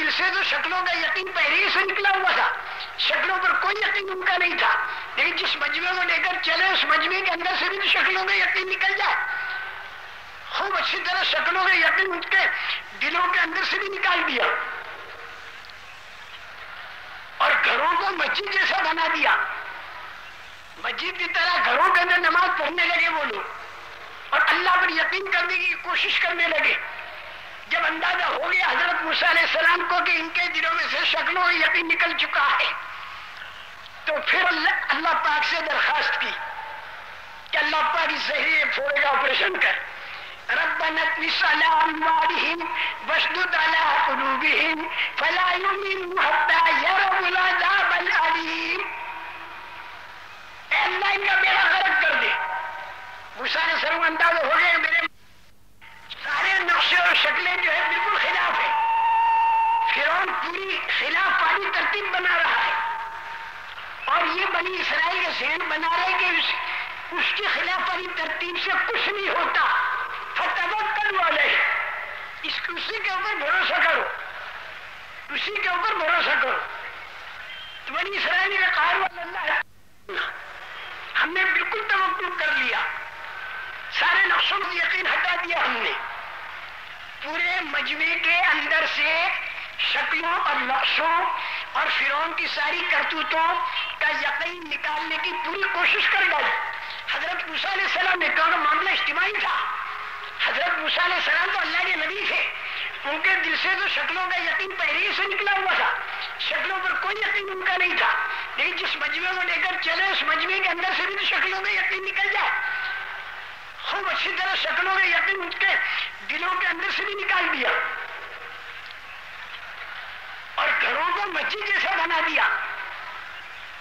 دل سے تو شکلوں کا یقین پہلے ہی سے نکلا ہوا تھا، شکلوں پر کوئی یقین ان کا نہیں تھا، لیکن جس مجمع کو لے کر چلے اس مجمع کے اندر سے بھی تو شکلوں کا یقین نکل جائے، خوب اچھی طرح شکلوں کا یقین ان کے دلوں کے اندر سے بھی نکال دیا اور گھروں کو مسجد جیسا بنا دیا، مسجد کی طرح گھروں کے اندر نماز پڑھنے لگے وہ لوگ اور اللہ پر یقین کرنے کی کوشش کرنے لگے۔ جب اندازہ ہو گیا حضرت موسیٰ علیہ السلام کو کہ ان کے دلوں میں سے شکلوں کا یقین نکل چکا ہے، تو پھر اللہ پاک سے درخواست کی کہ اللہ پاک اس زہریلے پھوڑے کا آپریشن کر، ربنا اطمس علی اموالہم واشدد علی قلوبہم فلا یؤمنوا حتی یروا العذاب العلیم۔ اے اللہ ان کا بیڑا غرق کر دے۔ موسیٰ علیہ السلام کو اندازہ ہو گیا میرے سارے نقشے اور شکلیں جو ہے بالکل خلاف ہے، فرعون پوری خلاف والی ترتیب بنا رہا ہے اور یہ بنی اسرائیل کے ذہن بنا رہے کہ اس کی خلاف والی ترتیب سے کچھ نہیں ہوتا، فتوکلوا علیہ، اسی کے اوپر بھروسہ کرو، اسی کے اوپر بھروسہ کرو۔ تو بنی اسرائیل نے کہا اللہ ہم نے بالکل توکل کر لیا، سارے نقشوں کو یقین ہٹا دیا ہم نے، پورے مجمع کے اندر سے شکلوں اور نقشوں اور فرعون کی ساری کرتوتوں کا یقین نکالنے کی پوری کوشش کر ڈالی۔ حضرت موسیٰ علیہ السلام نے کہا کہ معاملہ اجتماعی تھا، حضرت موسیٰ علیہ السلام تو اللہ کے نبی تھے، ان کے دل سے تو شکلوں کا یقین پہلے ہی سے نکلا ہوا تھا، شکلوں پر کوئی یقین ان کا نہیں تھا، لیکن جس مجمع کو لے کر چلے اس مجمع کے اندر سے بھی تو شکلوں کا یقین نکل جائے، خوب اچھی طرح شکلوں کا یقین ان کے دلوں کے اندر سے بھی نکال دیا اور گھروں کو مسجد جیسا بنا دیا،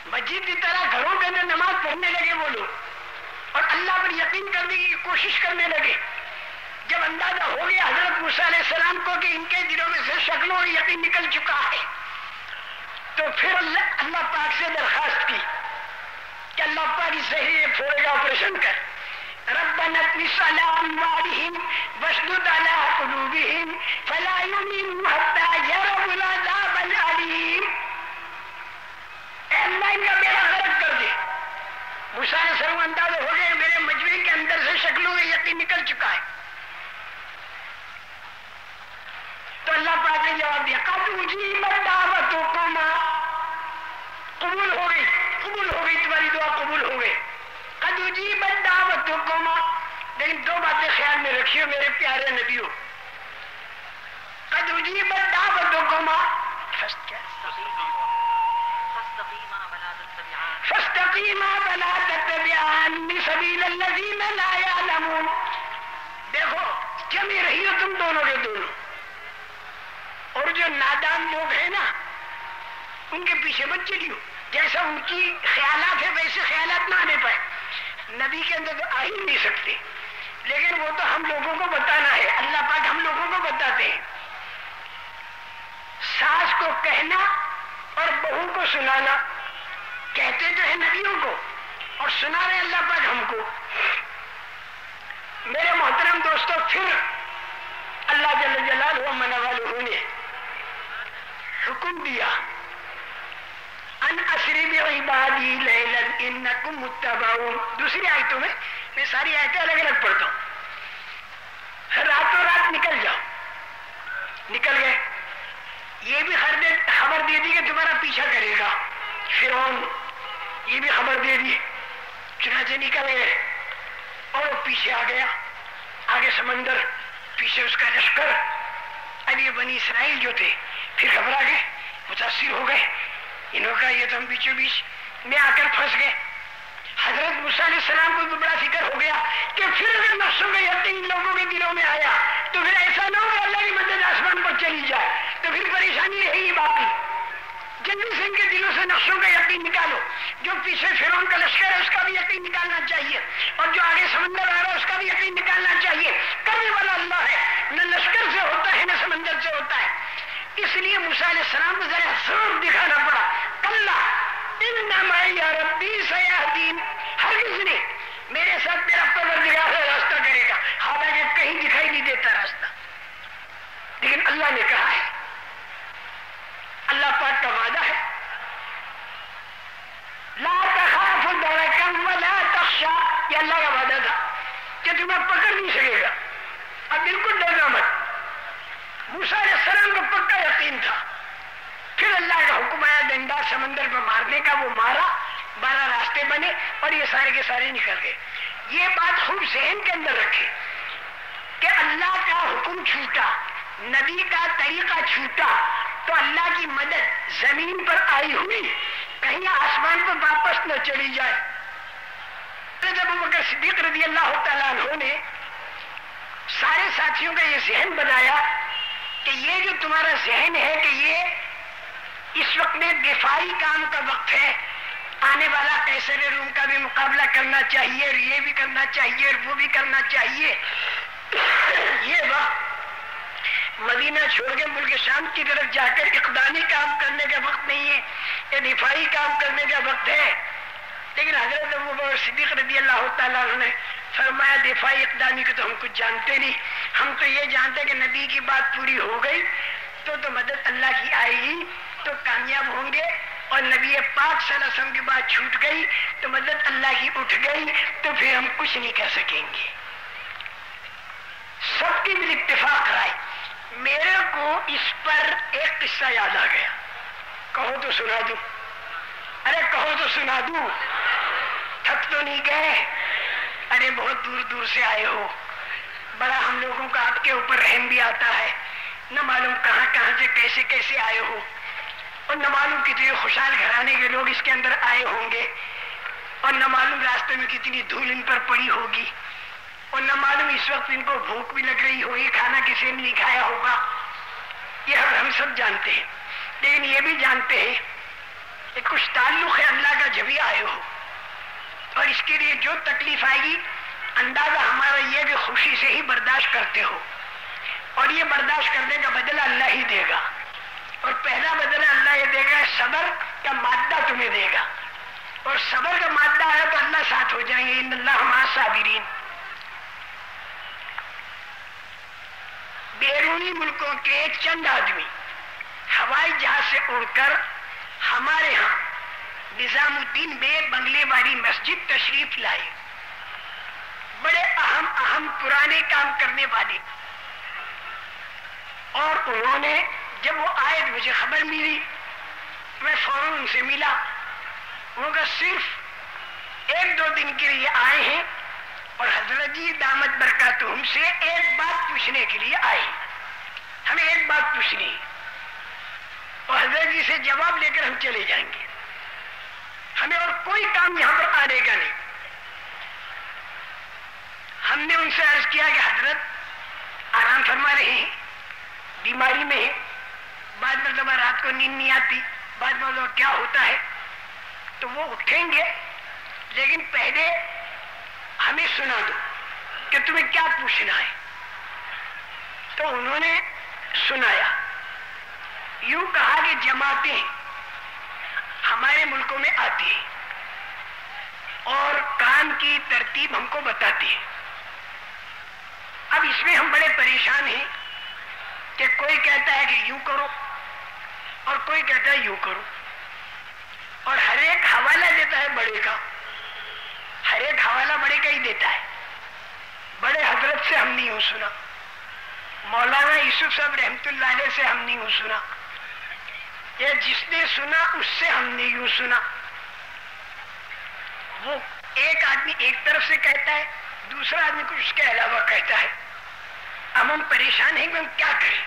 مسجد کی طرح گھروں کے اندر نماز پڑھنے لگے وہ لوگ اور اللہ پر یقین کرنے کی کوشش کرنے لگے۔ جب اندازہ ہو گیا حضرت موسیٰ علیہ السلام کو کہ ان کے دلوں میں سے شکلوں اور یقین نکل چکا ہے، تو پھر اللہ پاک سے درخواست کی کہ اللہ پاک اس زہریلے پھوڑے کا آپریشن کر، ربنا اطمس علی اموالہم واشدد علی قلوبہم فلا یؤمنوا حتی یروا العذاب العلیم۔ اے اللہ ان کا بیڑا غرق کر دے۔ موسیٰ علیہ السلام کو اندازہ ہو گیا میرے مجمع کے اندر سے شکلوں میں یقین نکل چکا ہے، تو اللہ پاک نے جواب دیا قد اجیبت دعوتکما، قبول ہو گئی تمہاری دعا قبول ہو گئی، قد اجیبت دعوتکما، لیکن دو باتیں خیال میں رکھیو میرے پیارے نبیوں، قد اجیبت دعوتکما فاستقیما ولا تتبعان سبیل الذین لا یعلمون۔ دیکھو جمی رہی ہو تم دونوں کے دونوں، اور جو نادان لوگ ہیں نا ان کے پیچھے مت چلیو، جیسا ان کی خیالات ہے ویسے خیالات نہ آنے پائے، نبی کے اندر تو آ ہی نہیں سکتے، لیکن وہ تو ہم لوگوں کو بتانا ہے، اللہ پاک ہم لوگوں کو بتاتے ہیں۔ ساس کو کہنا اور بہو کو سنانا، کہتے جو ہے نبیوں کو اور سنا رہے اللہ پاک ہم کو۔ میرے محترم دوستو، پھر اللہ جل جلالہ و منوالہ نے حکم دیا ان اسری بعبادی لیلا انکم متبعون۔ دوسری آیتوں میں ساری آیتیں الگ الگ پڑھتا ہوں، راتوں رات نکل جاؤ، نکل گئے، یہ بھی خبر دے دی کہ تمہارا پیچھا کرے گا فرعون، یہ بھی خبر دے دی، چنانچہ نکل گئے اور وہ پیچھے آ گیا، آگے سمندر، پیچھے اس کا لشکر۔ اب یہ بنی اسرائیل جو تھے پھر گھبرا گئے، متاثر ہو گئے، انہوں کا یہ تو ہم بیچوں بیچ میں آ کر پھنس گئے۔ حضرت موسیٰ علیہ السلام کو بھی بڑا فکر ہو گیا کہ پھر اگر نفسوں کا یقین لوگوں کے دلوں میں آیا تو پھر ایسا نہ ہو کہ اللہ کی مدد آسمان پر چلی جائے، تو پھر پریشانی رہے گی باقی۔ جلدی سے ان کے دلوں سے نقشوں کا یقین نکالو، جو پیچھے فرعون کا لشکر ہے اس کا بھی یقین نکالنا چاہیے، اور جو آگے سمندر آ رہا ہے اس کا بھی یقین نکالنا چاہیے۔ کرنے والا اللہ ہے، نہ لشکر سے ہوتا ہے نہ سمندر سے ہوتا ہے۔ اس لیے موسیٰ علیہ السلام کو ذرا زور دکھانا پڑا، کلا ان معی ربی سیہدین، ہرگز نہیں میرے ساتھ میرا پروردگار راستہ کرے گا، حالانکہ کہیں دکھائی نہیں دیتا راستہ، لیکن اللہ نے کہا ہے یقین تھا. پھر اللہ کا حکم آیا ڈنڈا سمندر میں مارنے کا، وہ مارا، 12 راستے بنے اور یہ سارے کے سارے نکل گئے. یہ بات خوب ذہن کے اندر رکھے کہ اللہ کا حکم چھوٹا، نبی کا طریقہ چھوٹا تو اللہ کی مدد زمین پر آئی ہوئی کہیں آسمان پر واپس نہ چلی جائے. جب ابوبکر صدیق رضی اللہ تعالیٰ عنہ نے سارے ساتھیوں کا یہ ذہن بنایا کہ یہ جو تمہارا ذہن ہے کہ یہ اس وقت میں دفاعی کام کا وقت ہے، آنے والا قیصر روم کا بھی مقابلہ کرنا چاہیے اور یہ بھی کرنا چاہیے اور وہ بھی کرنا چاہیے، یہ وقت مدینہ چھوڑ کے ملک شام کی طرف جا کر اقدامی کام کرنے کا وقت نہیں ہے، یہ دفاعی کام کرنے کا وقت ہے. لیکن حضرت ابوبکر صدیق رضی اللہ تعالیٰ عنہ نے فرمایا دفاعی اقدامی کو تو ہم کچھ جانتے نہیں، ہم تو یہ جانتے ہیں کہ نبی کی بات پوری ہو گئی تو مدد اللہ کی آئے گی تو کامیاب ہوں گے، اور نبی پاک صلی اللہ علیہ وسلم کی بات چھوٹ گئی تو مدد اللہ کی اٹھ گئی تو پھر ہم کچھ نہیں کر سکیں گے. سب کی بھی اتفاق رائے. میرے کو اس پر ایک قصہ یاد آ گیا، کہو تو سنا دوں. ارے کہو تو سنا دوں. تھک تو نہیں گئے؟ ارے بہت دور دور سے آئے ہو، بڑا ہم لوگوں کا آپ کے اوپر رحم بھی آتا ہے. نہ معلوم کہاں کہاں سے کیسے کیسے آئے ہو، اور نہ معلوم کتنے خوشحال گھرانے کے لوگ اس کے اندر آئے ہوں گے، اور نہ معلوم راستے میں کتنی دھول ان پر پڑی ہوگی، اور نہ معلوم اس وقت ان کو بھوک بھی لگ رہی ہوگی، کھانا کسی نے نہیں کھایا ہوگا. یہ ہم سب جانتے ہیں. لیکن یہ بھی جانتے ہیں کہ کچھ تعلق ہے اللہ کا جبھی آئے ہو، اور اس کے لیے جو تکلیف آئے گی اندازہ ہمارا یہ کہ خوشی سے ہی برداشت کرتے ہو، اور یہ برداشت کرنے کا بدلہ اللہ ہی دے گا. اور پہلا بدلہ اللہ یہ دے گا، صبر کا مادہ تمہیں دے گا، اور صبر کا مادہ آیا تو اللہ ساتھ ہو جائیں گے. ان اللہ مع الصابرین. بیرونی ملکوں کے چند آدمی ہوائی جہاز سے اڑ کر ہمارے ہاں نظام الدین میں بنگلے والی مسجد تشریف لائے. بڑے اہم پرانے کام کرنے والے. اور انہوں نے جب وہ آئے تو مجھے خبر ملی، میں فوراً ان سے ملا. وہ کہ صرف 1-2 دن کے لیے آئے ہیں اور حضرت جی دامت برکاتہم سے ایک بات پوچھنے کے لیے آئے. ہمیں ایک بات پوچھنی ہے اور حضرت جی سے جواب لے کر ہم چلے جائیں گے. ہمیں اور کوئی کام یہاں پر آنے کا نہیں. ہم نے ان سے عرض کیا کہ حضرت آرام فرما رہے ہیں، بیماری میں ہے، بعض مرتبہ رات کو نیند نہیں آتی، بعض مرتبہ کیا ہوتا ہے، تو وہ اٹھیں گے، لیکن پہلے ہمیں سنا دو کہ تمہیں کیا پوچھنا ہے. تو انہوں نے سنایا. یوں کہا کہ جماعتیں ہمارے ملکوں میں آتی ہیں اور کام کی ترتیب ہم کو بتاتی ہے. اب اس میں ہم بڑے پریشان ہیں کہ کوئی کہتا ہے کہ یوں کرو اور کوئی کہتا ہے یوں کرو، اور ہر ایک حوالہ دیتا ہے بڑے کا، ہر ایک حوالہ بڑے کا ہی دیتا ہے. بڑے حضرت سے ہم نہیں یوں سنا، مولانا یوسف صاحب رحمت اللہ علیہ سے ہم نہیں یوں سنا، یہ جس نے سنا اس سے ہم نے یوں سنا. وہ ایک آدمی ایک طرف سے کہتا ہے، دوسرا آدمی کچھ اس کے علاوہ کہتا ہے. اب ہم پریشان ہیں کہ ہم کیا کریں.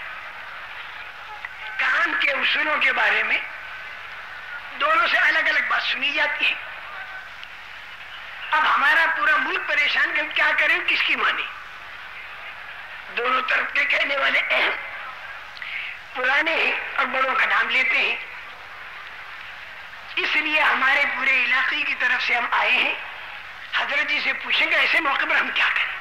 کام کے اصولوں کے بارے میں دونوں سے الگ الگ بات سنی جاتی ہے. اب ہمارا پورا ملک پریشان کہ ہم کیا کریں، کس کی مانیں. دونوں طرف کے کہنے والے اہم پرانے ہیں اور بڑوں کا نام لیتے ہیں. اس لیے ہمارے پورے علاقے کی طرف سے ہم آئے ہیں. حضرت جی سے پوچھیں گے ایسے موقع پر ہم کیا کریں.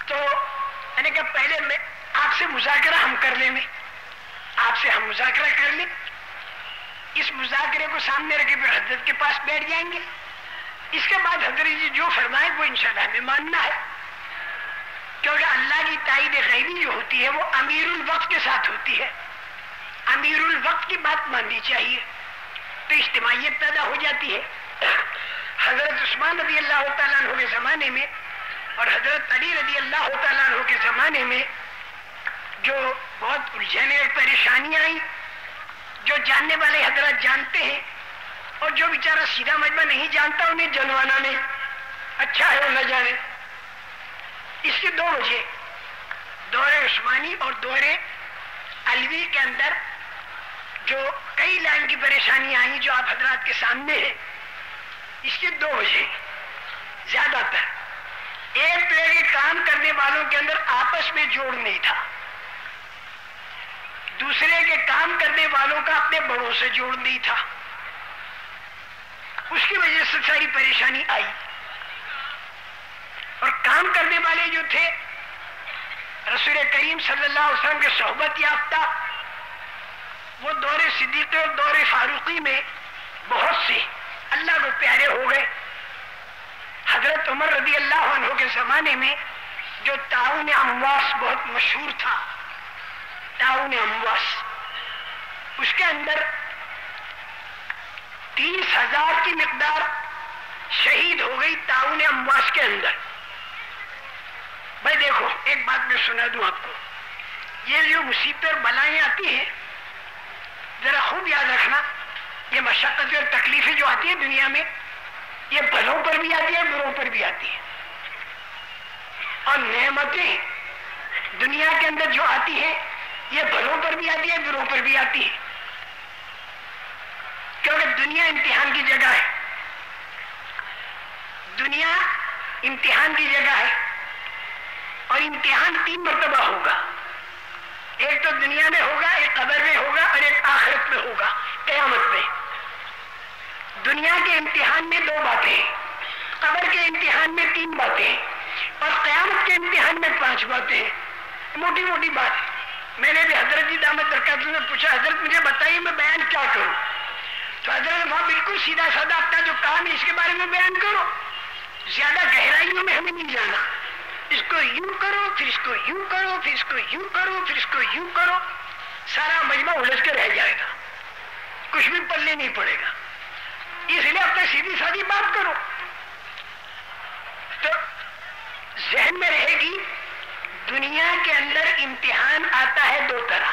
تو میں نے کہا پہلے میں آپ سے مذاکرہ ہم کر لیں، آپ سے ہم مذاکرہ کر لیں، اس مذاکرے کو سامنے رکھے پھر حضرت کے پاس بیٹھ جائیں گے. اس کے بعد حضرت جی جو فرمائیں وہ انشاءاللہ ہمیں ماننا ہے، کیونکہ اللہ کی تائید غیبی جو ہوتی ہے وہ امیر الوقت کے ساتھ ہوتی ہے. امیر الوقت کی بات ماننی چاہیے تو اجتماعیت پیدا ہو جاتی ہے. حضرت عثمان رضی اللہ تعالیٰ عنہ کے زمانے میں اور حضرت علی رضی اللہ تعالیٰ عنہ کے زمانے میں جو بہت الجھنیں اور پریشانیاں آئیں جو جاننے والے حضرات جانتے ہیں، اور جو بیچارہ سیدھا مجمع نہیں جانتا انہیں جنوانا میں اچھا ہے وہ نہ جانے۔ اس کی دو وجہ، دور عثمانی اور دور علوی کے اندر جو کئی لائن کی پریشانیاں آئیں جو آپ حضرات کے سامنے ہیں، اس کی دو وجہ زیادہ تر۔ ایک تو یہ کام کرنے والوں کے اندر آپس میں جوڑ نہیں تھا، دوسرے کے کام کرنے والوں کا اپنے بڑوں سے جوڑ نہیں تھا، اس کی وجہ سے ساری پریشانی آئی۔ اور کام کرنے والے جو تھے رسول کریم صلی اللہ علیہ وسلم کے صحبت یافتہ، وہ دور صدیقی اور دور فاروقی میں بہت سے اللہ کو پیارے ہو گئے۔ حضرت عمر رضی اللہ عنہ کے زمانے میں جو طاعون امواس بہت مشہور تھا، طاعون امواس، اس کے اندر 30,000 کی مقدار شہید ہو گئی طاعون امواس کے اندر۔ بھائی دیکھو ایک بات میں سنا دوں آپ کو، یہ جو مصیبتیں اور بلائیں آتی ہیں ذرا خوب یاد رکھنا، یہ مشقتیں اور تکلیفیں جو آتی ہیں دنیا میں، یہ بھلوں پر بھی آتی ہے بروں پر بھی آتی ہے، اور نعمتیں دنیا کے اندر جو آتی ہیں یہ بھلوں پر بھی آتی ہے بروں پر بھی آتی ہے، کیونکہ دنیا امتحان کی جگہ ہے، دنیا امتحان کی جگہ ہے، اور امتحان 3 مرتبہ ہوگا، ایک تو دنیا میں ہوگا، ایک قبر میں ہوگا، اور ایک آخرت میں ہوگا قیامت میں۔ دنیا کے امتحان میں 2 باتیں، قبر کے امتحان میں 3 باتیں، اور قیامت کے امتحان میں 5 باتیں، موٹی موٹی بات۔ میں نے بھی حضرت جی دامت برکاتہ میں پوچھا، حضرت مجھے بتائیے میں بیان کیا کروں؟ تو حضرت وہاں بالکل سیدھا سادہ اپنا جو کام ہے اس کے بارے میں بیان کرو، زیادہ گہرائیوں میں ہمیں نہیں جانا، اس کو یوں کرو پھر اس کو یوں کرو پھر اس کو یوں کرو پھر اس کو یوں کرو، سارا مجمع الجھ کے رہ جائے گا، کچھ بھی پلے نہیں پڑے گا۔ اس لیے اپنے سیدھی سادھی بات کرو تو ذہن میں رہے گی۔ دنیا کے اندر امتحان آتا ہے 2 طرح،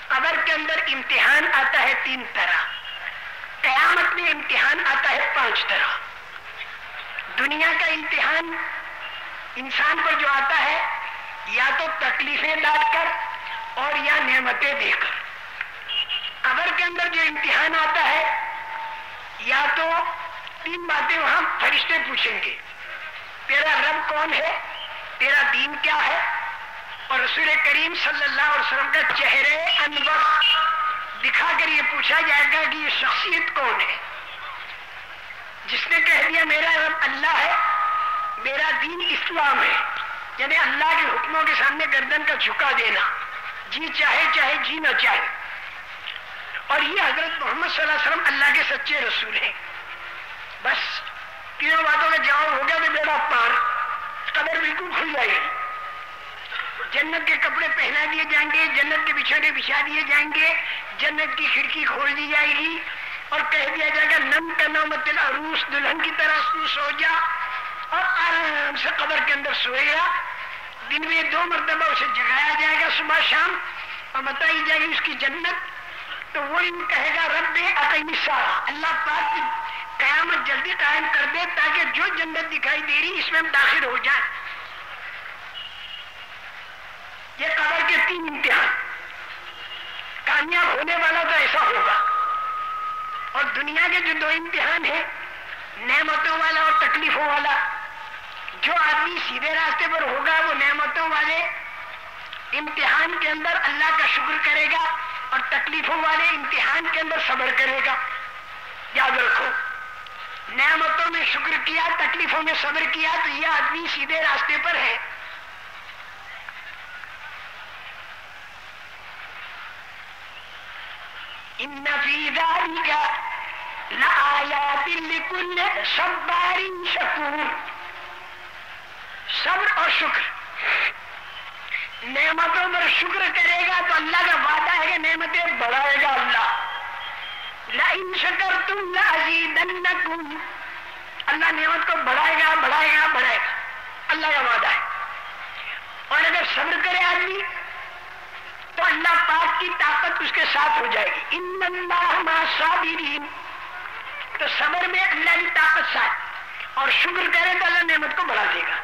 قبر کے اندر امتحان آتا ہے 3 طرح، قیامت میں امتحان آتا ہے 5 طرح۔ دنیا کا امتحان انسان پر جو آتا ہے یا تو تکلیفیں ڈال کر اور یا نعمتیں دے کر، قبر کے اندر جو امتحان آتا ہے یا تو 3 باتیں وہاں فرشتے پوچھیں گے، تیرا رب کون ہے، تیرا دین کیا ہے، اور رسول کریم صلی اللہ علیہ وسلم کا چہرے انور دکھا کر یہ پوچھا جائے گا کہ یہ شخصیت کون ہے جس نے کہہ دیا میرا رب اللہ ہے، میرا دین اسلام ہے، یعنی اللہ کے حکموں کے سامنے گردن کا جھکا دینا، جی چاہے چاہے جی نہ چاہے۔ اور یہ حضرت محمد صلی اللہ علیہ وسلم اللہ کے سچے رسول ہیں۔ بس 3 باتوں کا جواب ہو گیا تو بیڑا پار، قبر بالکل کھل جائے گی، جنت کے کپڑے پہنا دیے جائیں گے، جنت کے بچھونے بچھا دیے جائیں گے، جنت کی کھڑکی کھول دی جائے گی اور کہہ دیا جائے گا نم کا نومت العروس، دلہن کی طرح تو سو جا، اور آرام سے قبر کے اندر سوئے گا۔ دن میں 2 مرتبہ اسے جگایا جائے گا صبح شام، اور بتائی جائے گی اس کی جنت، تو وہ ان کہے گا رب اقیم الساعہ، اللہ پاک کی قیامت جلدی قائم کر دے تاکہ جو جنت دکھائی دے رہی اس میں ہم داخل ہو جائیں۔ یہ قبر کے 3 امتحان، کامیاب ہونے والا تو ایسا ہوگا۔ اور دنیا کے جو 2 امتحان ہیں، نعمتوں والا اور تکلیفوں والا، جو آدمی سیدھے راستے پر ہوگا وہ نعمتوں والے امتحان کے اندر اللہ کا شکر کرے گا، اور تکلیفوں والے امتحان کے اندر صبر کرے گا۔ یاد رکھو، نعمتوں میں شکر کیا، تکلیفوں میں صبر کیا تو یہ آدمی سیدھے راستے پر ہے۔ ان فی ذلک لآیات لکل صبار شکور۔ صبر اور شکر، نعمتوں پر شکر کرے گا تو اللہ کا وعدہ ہے کہ نعمتیں بڑھائے گا اللہ۔ لئن شکرتم لأزیدنکم، اللہ نعمت کو بڑھائے گا بڑھائے گا بڑھائے گا، اللہ کا وعدہ ہے۔ اور اگر صبر کرے آدمی اللہ پاک کی طاقت اس کے ساتھ ہو جائے گی. ان اللہ مع الصابرین، تو صبر میں اللہ کی طاقت ساتھ، اور شکر کرے تو اللہ نعمت کو بڑھا دے گا،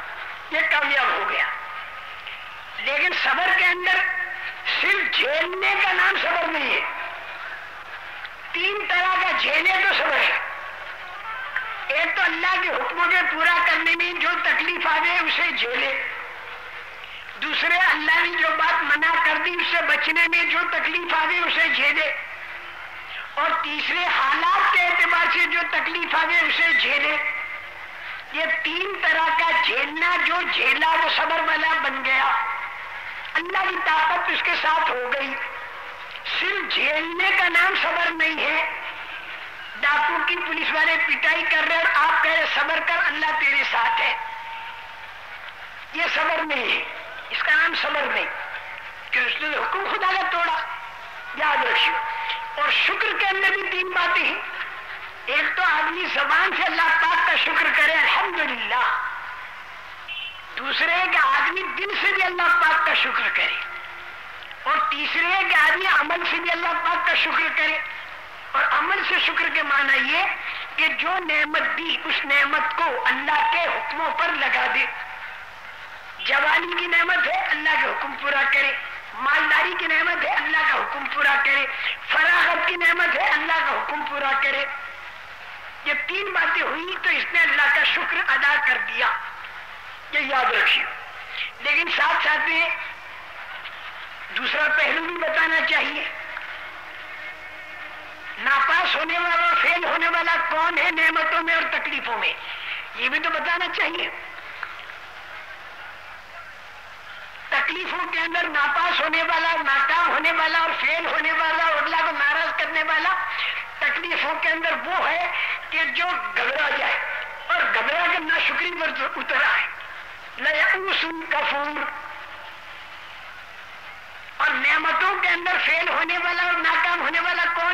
یہ کامیاب ہو گیا. لیکن صبر کے اندر صرف جھیلنے کا نام صبر نہیں ہے. 3 طرح کا جھیلے تو صبر ہے. ایک تو اللہ کے حکموں کے پورا کرنے میں جو تکلیف آئے اسے جھیلے. دوسرے اللہ نے جو بات منع کر دی اس سے بچنے میں جو تکلیف آئے اسے جھیلے. اور تیسرے حالات کے اعتبار سے جو تکلیف آئے اسے جھیلے. یہ 3 طرح کا جھیلنا جو جھیلا وہ صبر والا بن گیا. اللہ کی طاقت اس کے ساتھ ہو گئی. صرف جھیلنے کا نام صبر نہیں ہے. ڈاکو کی پولیس والے پٹائی کر رہے اور آپ کہہ رہے صبر کر اللہ تیرے ساتھ ہے، یہ صبر نہیں ہے، اس کا نام صبر نہیں، کہ اس نے حکم خدا کا توڑا. یاد رکھیے. اور شکر کے اندر بھی 3 باتیں ہیں. ایک تو آدمی زبان سے اللہ پاک کا شکر کرے الحمدللہ. دوسرے کہ آدمی دل سے بھی اللہ پاک کا شکر کرے. اور تیسرے کہ آدمی عمل سے بھی اللہ پاک کا شکر کرے. اور عمل سے شکر کے معنی یہ کہ جو نعمت دی اس نعمت کو اللہ کے حکموں پر لگا دے. جوانی کی نعمت ہے اللہ کا حکم پورا کرے. مالداری کی نعمت ہے اللہ کا حکم پورا کرے. فراغت کی نعمت ہے اللہ کا حکم پورا کرے. یہ 3 باتیں ہوئی تو اس نے اللہ کا شکر ادا کر دیا. یہ یاد رکھیے. لیکن ساتھ ساتھ میں دوسرا پہلو بھی بتانا چاہیے. ناپاس ہونے والا اور فیل ہونے والا کون ہے نعمتوں میں اور تکلیفوں میں، یہ بھی تو بتانا چاہیے. تکلیفوں کے اندر ناپاس ہونے والا، ناکام ہونے والا اور فیل ہونے والا اور اللہ کو ناراض کرنے والا. تکلیفوں کے اندر وہ ہے کہ جو گھبرا جائے اور گھبرا کر ناشکری پر اتر آئے. لیئوس کفور. اور نعمتوں کے اندر فیل ہونے والا اور ناکام ہونے والا کون